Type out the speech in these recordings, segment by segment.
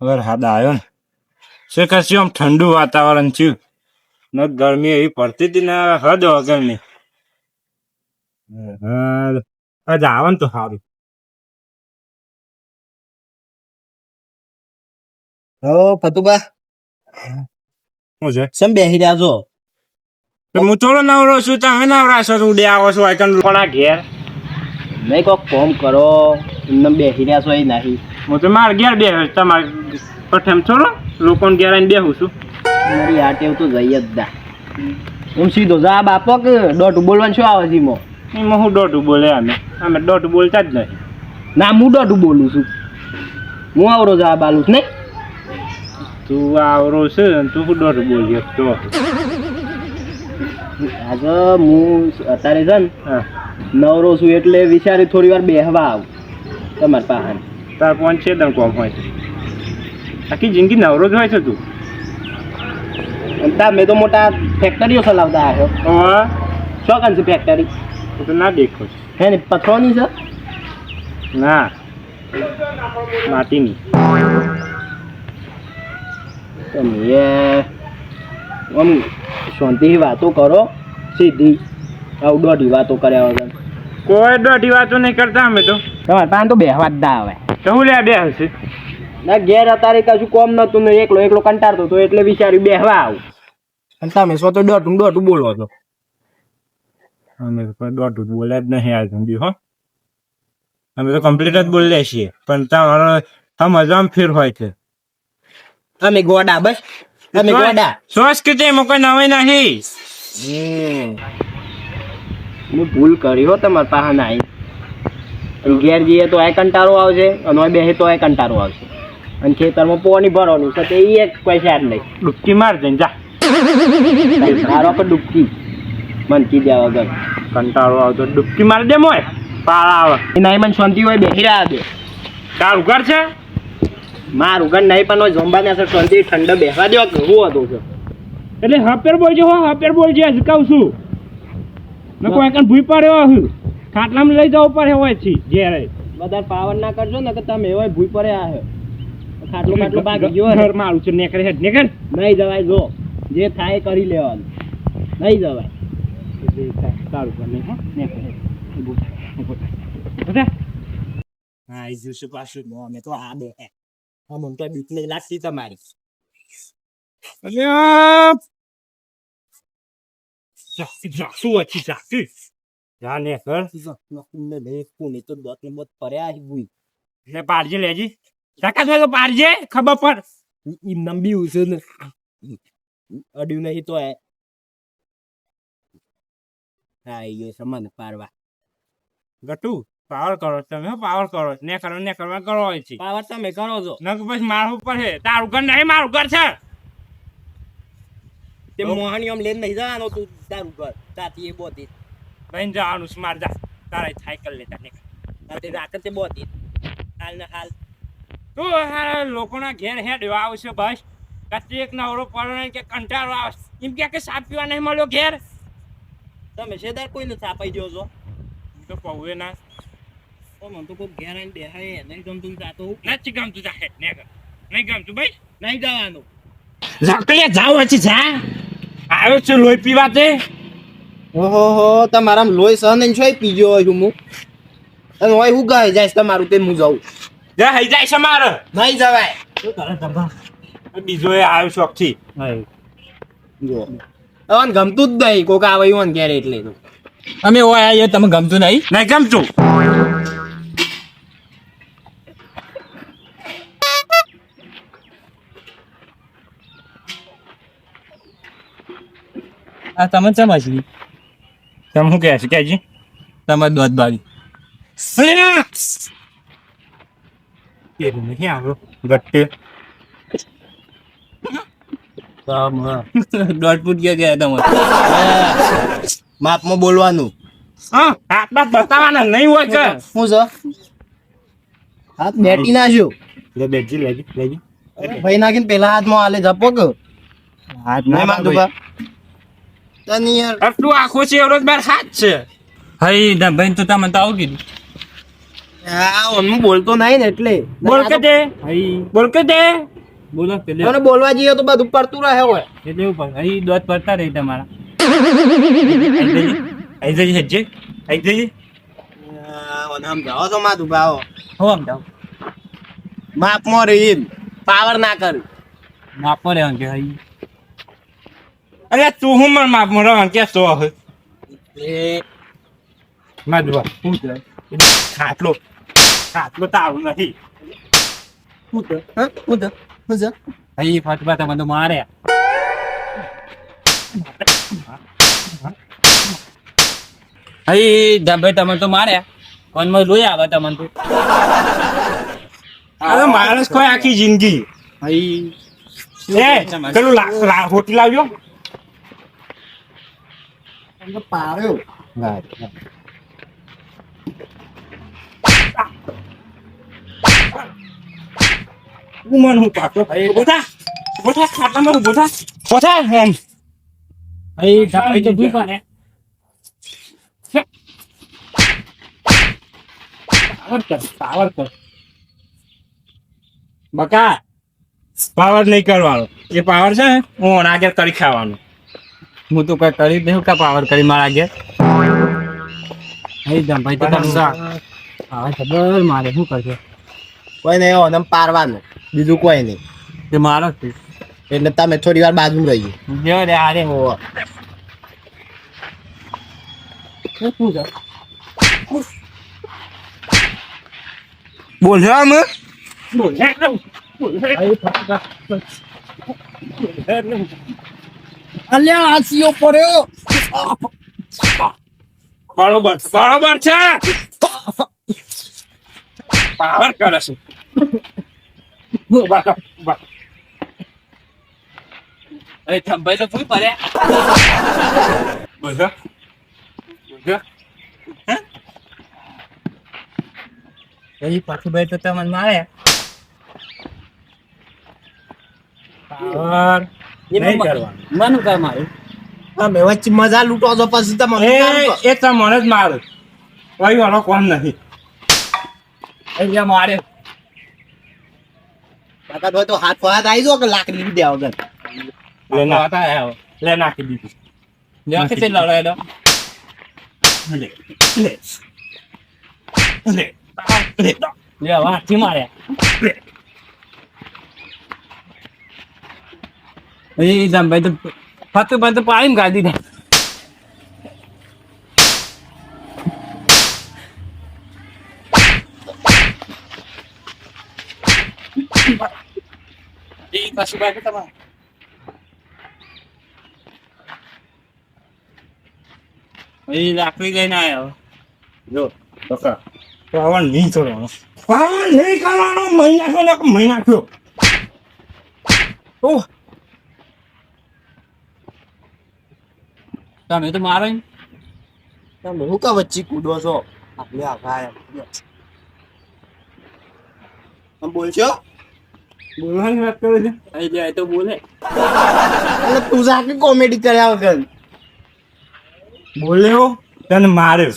વરસાદ આવ્યો ને છે કશું આમ ઠંડુ વાતાવરણ થયું ન ગરમી એવી પડતી હતી ને હદ વગરની. હજ આવે ને તો સારું. ફતુબા શું છે સમ બેહી રહ્યા છો? તો હું થોડો નવરો છું, તમે નવરા છો, ઉડે આવો છો આઈકન લોકોના ઘેર. નહીં કોક ફોન કરો, એમને બેહી રહ્યા છો એ નહીં. હું તો મારા ઘેર બે તમારે પઠેમ થોડો લોકોને ઘેર આવીને બેહું છું. મારી આ ટેવ તો જઈ જ દા. હું સીધો જવાબ આપો કે દોઢું બોલવાનું શું આવે છે એમાં? એમાં હું દોઢું બોલે અમે દોઢું બોલતા જ નહીં. ના હું દોઢું બોલું છું, હું આવરો જવાબ આલું છું નહીં. તું આવરો છે ને તું શું દોઢું બોલીએ તો આજે હું અત્યારે છે ને હા નવરો છું એટલે વિચારી થોડી વાર બેહવા આવું તમારા પાસે. તાર કોણ છે દમ કોમ હોય છે, આખી જિંદગી નવરો જ હોય છે તું. અને તમે તો મોટા ફેક્ટરીઓ ચલાવતા આવ્યો. હા શું કાન છે ફેક્ટરી? તો ના દેખો છે. હે ને પથરોની છે? ના માટીની. તમે આમ શાંતિથી વાતો કરો, સીધી આવું દોઢી વાતો કર્યા વગર. કોઈ દોઢી વાતો નહીં કરતા અમે તો. તમારે પાસે તો બેહવા જ ના આવે. તો હું લે બે હશે ના ઘેર અત્યારે કશું કોમ નતું ને એકલો એકલો કંટાળતો હતો એટલે વિચાર્યું બેહવા આવું. અને તમે શું તો દોઢું બોલો છો? અમે તો કોઈ દોઢું બોલ્યા જ નહીં આજ સુધી. હો અમે તો કમ્પ્લીટ જ બોલીએ છીએ, પણ તમારો મજામાં ફેર હોય છે. અમે ગોડા બસ, અમે ગોડા. સંસ્કૃતિ એમાં કોઈ નવાઈ નહીં. હું ભૂલ કરી હો તમારા પાસે નાઈ. ઘેર જઈએ તો આ કંટાળો આવશે અને બેસે તો આ કંટાળો આવશે. અને ખેતરમાં પોણી ભરવાનું છે તે એક પૈસા જ નહીં. ડૂબકી માર જઈને જા. મારો પર ડૂબકી મનકી દે વગર. કંટાળો આવતો ડૂબકી મારી દે મોય પાળા આવે. નહીં મને શાંતિ હોય બેસી રહ્યા દે. તારું ઘર છે? મારું ઘર નહીં પણ હોય જોંબાને અસર શાંતિ ઠંડો બેસવા દો કે હું હતું છે. એટલે હપેર બોલજો હપેર બોલજો હજકાવ છું ને કોઈ કણ ભૂઈ પડ્યો હું ખાટલામાં લઈ જવું પડે હોય છે ઘેરે. બધા પાવર ના કરજો ને કે તમે હોય ભૂઈ પડે આવ્યો ખાટલો ભાગી ગયો. ઘર મારું છે નેકરે હેડ નેકર. નહીં જવાય, જો જે થાય એ કરી લેવાનું, નહીં જવાય. તારું ઘર નહીં. હા એ દિવસે પાછું અમે તો આ બે આમ તો બીક નહીં લાગતી તમારી. શું હતી ચાકી જા નેકર કોની તો દોત ને બત પડ્યા ભૂઈ એટલે પાડજે લેજી ચાકા તો પાડજે ખબર પર એમ નંબી છે ને અડ્યું નહીં તો હા એ સમાન પારવા. ગટુ પાવર કરો તમે પાવર કરો ને કરવા કરો હોય છે. પાવર તમે કરો છો નક પછી મારું પડે. તારું ઘર નહીં મારું ઘર છે. તે મોહણી આમ લઈને નહીં જવાનો તું તારું ઘર તાતી એ બોતી બહેન જવાનું છે માર જા તારા સાયકલ લેતા ને તાતે રાતે તે બોતી હાલ ને હાલ તું હારા લોકોના ઘેર હેડ આવશે બસ કચ્ચી એક નવરો પડે કે કંટાળો આવશે એમ કે સાપ પીવા નહીં મળ્યો ઘેર. તમે સેદાર કોઈને છાપાઈ દો છો તો પૌવે ના મને તો કોઈ ઘેર આવીને બેહાય નહીં ગમતું જાતો નથી ગમતું જા હેડ ને નહીં ગમતું ભાઈ નહીં જવાનું. ઝાકલે જાવ પછી જા આવ્યો છે લોહી પીવા તે. ઓહો તમારા લોહી સહન નહીં પીજો હોય હું અને હોય હું ગાય જાય તમારું તે હું જાઉં જા હઈ જાય છે મારે નહીં જવાય. બીજો એ આવ્યો શોખ થી જો અવન ગમતું જ નહીં કોક આવે એવું ઘેર એટલે તો અમે ઓય આવીએ તમે ગમતું નહીં. નહીં ગમતું. આ તમે ચમ હસી તમે શું કહે છે કેજી તમે દોધ બાળી એવું નહીં આવ્યો ગટ્ટે દોઢ ફૂટ ગયા તમે માપમાં બોલવાનું. હા હાથ બાત બતાવવાના નહીં હોય છે. શું છે હાથ બેટી નાખ્યો લે બેજી લેજી ભાઈ નાખીને પેલા હાથમાં આલે જપો કે હાથ નહીં માંગતો બા તને યાર આટલું આખો છે એવડો જ બાર હાથ છે. ભાઈ ભાઈ તો તમે તો આવું કીધું હું બોલતો નહીં ને એટલે બોલ કે તે અહીં બોલ કે તે બોલો પેલે મને બોલવા જઈએ તો બધું પડતું રહે હોય એટલે એવું પણ અહીં દોત પડતા રહી તમારા આઈ જઈ હજે આઈ જઈ સમજાવો તો માથું ભાવો હો આમ જાઓ માપમાં રહી પાવર ના કર માપો રહેવાનું કે અહીં અરે તું હું મને માપ મરો કે સો હે એ માં જોવા શું છે ખાટલો ખાટલો તારું નથી હું તો હું તો અહીં ફટવા તમને તો માર્યા અહીં ધબ્બે તમને તો માર્યા કોનમાં લોહી આવે તમને તો અરે માણસ કોઈ આખી જિંદગી અહીં એ પેલું હોટી લાવ્યો પાવ્યો હું મન હું પાછો બોથા બોથા ખાટામાં બોથા બોથા એમ અહીં ધબ્બે તો ભૂઈ પાડે પાવર કર બકા પાવર નહીં કરવાનો એ પાવર છે ને હું આગળ કરી ખાવાનું હું તો કઈ કરી દઉં કા પાવર કરી મારા આગળ અહીં ધબ્બાઈ તો તમને હા ખબર મારે શું કરશે કોઈ નહીં ઓનમ પારવાનું બીજું કોઈ નહીં તે મારો જ છે એટલે તમે થોડી વાર બાજુ રહીએ જો રે આરે શું છે બોલ અમે અલ્યા આસીઓ પડ્યો બરોબર બરોબર છે પાવર કરે છે અરે ધબ્બાઈ તો ભૂઈ પડે બોલ અહીં પાછું ભાઈ તો તમને મારે પાવર નહીં કરવાનું મન કર મારું તમે વચ્ચે મજા લૂંટો તો પછી તમે એ તમને જ મારું કોઈ વાળો કોમ નથી અહીંયા મારે તાકાત હોય તો હાથ ફહાત આવી જાઓ કે લાકડી લીધી વગર લે ના હતા આવો લે નાખી દીધું લ્યો કે તે લડાય દો લે લે લે લે લ્યો વાથી માર્યા લે એ ધબ્બાઈ તો ફતું ભાઈ તો પાડીને કાઢી દે એ કશું બાકી તમારે એ લાકડી લઈને આવ્યો જો બકા પાવર નહીં કરવાનો પાવર નહીં કરવાનો મહિના થયો ઓહ તમે તો મારો ને. તમે હું કા વચ્ચે કૂદો છો આપણે આખા તમે બોલશો બોલવાની વાત કરે છે અહીં જાય તો બોલે એટલે તું સાકી કોમેડી કર્યા વગર બોલ્યો તને માર્યો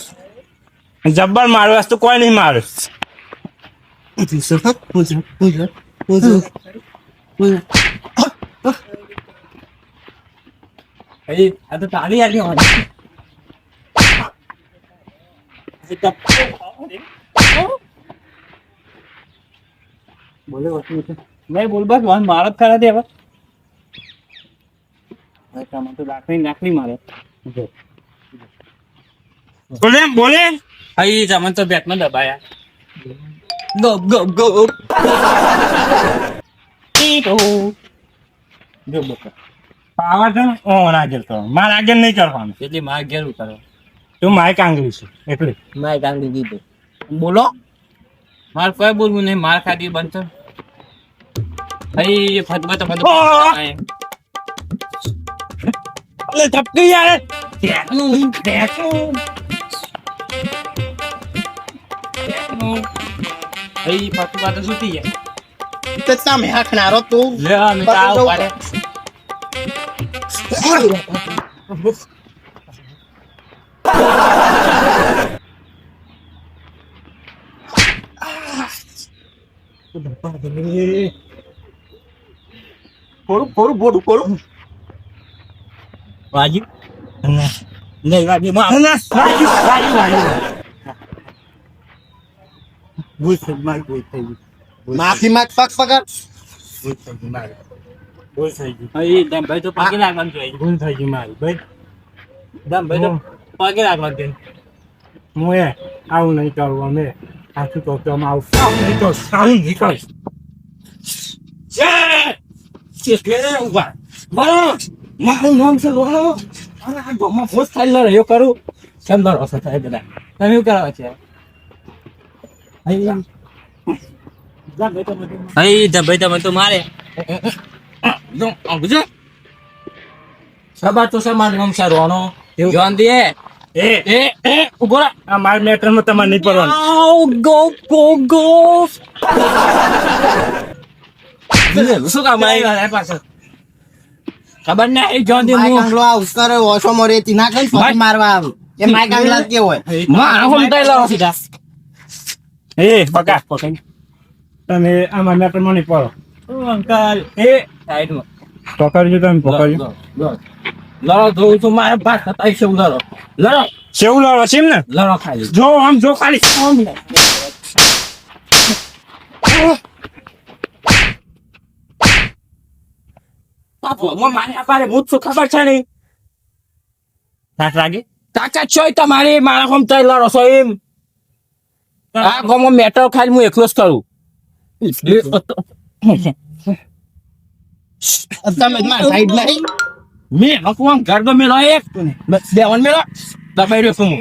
જબ્બર મારવા તો કોઈ નહીં માર્યો અહીં આ તો તાળી આલી હોય બોલે વસ્તુ નહીં બોલ બસ વાન મારો જ ખરા દે હવે તમે તો નાખલી મારે બોલે બોલે અહીં તમે તો બેટમાં દબાયા ગો ગો ગો જો બકા પાવર છે ને ઓન આગળ કરો મારે આગળ નહીં કરવાનું એટલે મારે ઘેર ઉતારો તું મારે કાંગલી છે એટલે માય ગાંડી દીધું બોલો મારે કોઈ બોલવું નહીં માર ખાધી બંધ અહીં ફટવા તો બધું ઓહ! અલે ધપકી યાર અહીં ફટવા તો સુતી જાય તો તમે હાખનારો તું લે અમે તો આવ પાડે ફોડું વાજી નહીં વાજી ભૂલ થઈ ગઈ મારી ભૂલ થઈ ગઈ માફી માંગ પગ પકડ. ભૂલ થઈ ગઈ મારી ભૂલ થઈ ગઈ ભાઈ ભાઈ તો પગે લાગવાનું જોઈએ ભૂલ થઈ ગઈ મારી ભાઈ ભાઈ તો પગે લાગવાનું જોઈએ હું આવું નહીં કરું અમે આખું તો અમે આવું નહીં કરું આવું નહીં કરું મારું નામ છે બોલો ગોમાં ફોસ થાય રહ્યો કરું કેમ દરો થાય બધા તમે એવું કરાવે છે ભાઈ તમે તો મારે સબા તો સમાન નામ છે રોનો જોન દે ઉભો આ માર મેટરમાં તમારે નહીં પડવાનું ગો શું કામ પાછળ ખબર નહીં જોન દે માય કાંગલો આ ઉસ્કરે ઓછો મરે તી ના કઈ ફરી મારવા આવે એ માય કાંગલા કે હોય મારા હોમ ટાઈલર સીધા બકા તમે આમાં મેટરમાં નહીં પડો અંકલ સાઈડમાં પકડજો તમે પકડજો લડો જોઉં છું મારે ભાત થતા છે લડો સેવ લડો છે ને લડો ખાલી જો આમ જો ખાલી મારે અપારે હું શું ખબર છે નહીં તાક લાગે તાકાત છો તમારી મારા હોમ તઈ લડો છો એમ આ ગોમો મેટર ખાલી હું એકલો જ કરું તમે માર સાઈડ નહીં મેં હકવામ ઘર તો મેલો એક દેવન મેલો દબાઈ રહ્યો છું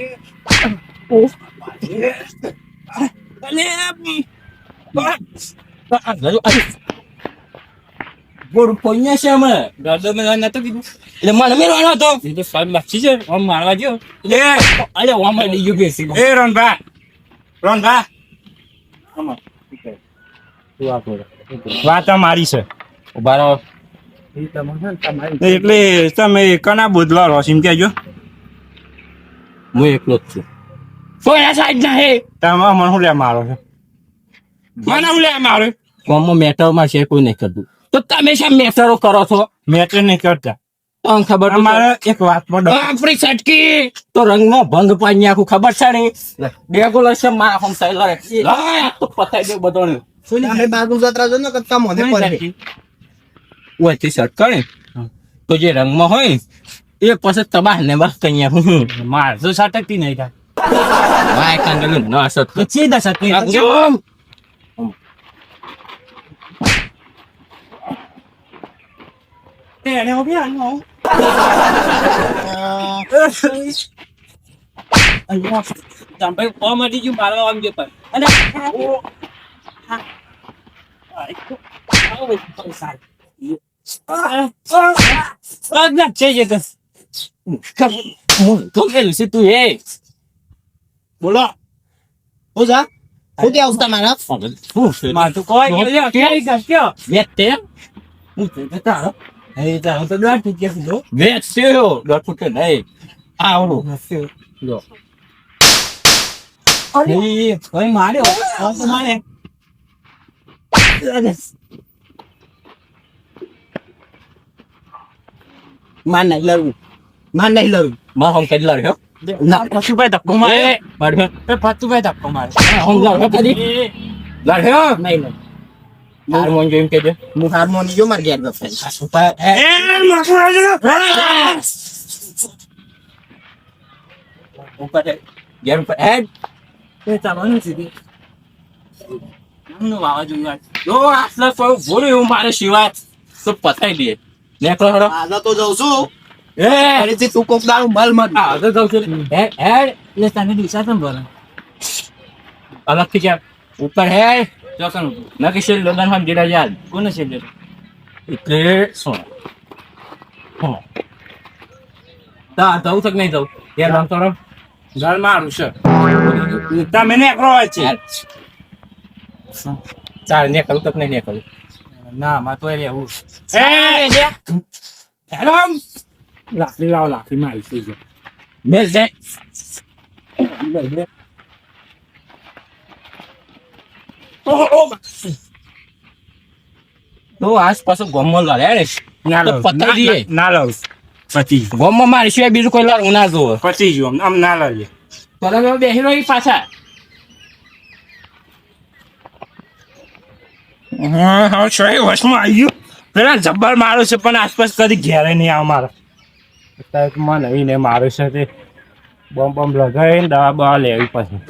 ગોળ પોઈયા છે અમે ગરદો મેળવા નતો કીધું એટલે મને મેળવાનો હતો એ તો સાહેબ માછી છે આમ મારવા ગયો અરે ઓમ લઈ ગયો બેસી એ રોનભા વાત મારી છે ઉભા રહો એટલે તમે કના બોધલા રહો એમ કહેજો હું એકલો જ છું કોઈ સાઈડ ના હે તમે મને હું લે મારો છે મને હું લે મારો કોમો મેટરમાં છે કોઈ નહીં કરતું તો તમે શા મેટરો કરો છો મેટર નહીં કરતા તમને ખબર અમારે એક વાતમાં આપણી સટકી તો રંગનો ભંગ પાડી આખું ખબર છે ને બે ગોલ છે મારા હોમ સાઈડ લડે તો પતાઈ દે બધો ને તમે બાજુ જતરા જો ને કત્તા મોને પડે ઓયથી શર્ટ કરે તો જે રંગમાં હોય એક પછી તબાહ ને બસ કઈ માર તો સટકતી નહીં થાય વાય કાંગલ ન સટક સીધા સટકી એને હો ગયા નો અલ્લાહ તમે કોમેડી ju મારવા આમ જે પર અને ના છે જે તો કે છે તું એ બોલો હો જા હું કે આવતા મારા માં તું કોઈ કે કયો વેતે હું તે તારો એ તા તો દોડ ફૂટ કે દો વેતે દોડ ફૂટ નહીં આવડો લો અરે ઓય માર્યો આ તો મારે માન નહીં લડવું માર હમ કઈ લડ્યો ના પશુભાઈ ધક્કો મારે માર્યો એ પશુભાઈ ધક્કો મારે હમ લડ્યો કદી લડ્યો નહીં હાર્મોન જોઈમ કે દે હું હાર્મોની જો માર ગેર ગફે ઉપર એ ઉપર ગેર ઉપર હેડ એ તમારું સીધી નું વાવા જોયું જો આટલા કોઈ બોલ્યું મારે સિવાય તો પતાઈ દે નેકળો હડો આજા તો જઉં છું એ અરે તે તું કોક દારૂ મલ મત આ તો જાઉં છું હેડ હેડ એટલે તને દિશા કેમ બોલે અલગ થી ક્યાં ઉપર હેડ ચોકન ના કે શેર લગન માં ગીરા યાદ કોને શેર લે એટલે સો હો તા જાઉં તક નહીં જાઉં યાર આમ તો ઘર મારું છે તમે નેકળો છે ચાલ નેકળ તક નહીં નેકળ ના માં તો રહેવું એ હેલો લાકડી લાવ લાકડી મારી થઈ ગયો મેલ દે ઓ તો આસપાસ ગોમમાં લડ્યા ને ના તો લઉં પતાઈ દઈએ. ના લઉં પછી ગોમમાં મારી સિવાય બીજું કોઈ લડવું ના જોવે પછી જો આમ ના લઈએ તો તમે બેસી રહી પાછા હા હા 6 વર્ષમાં આવી ગયું પેલા જબ્બર મારો છે પણ આસપાસ કદી ઘેરે નહીં આવે મારે અત્યારે તો મને નહીં ને મારો છે તે બોમ્બ લગાવીને દવા બવા લેવી પછી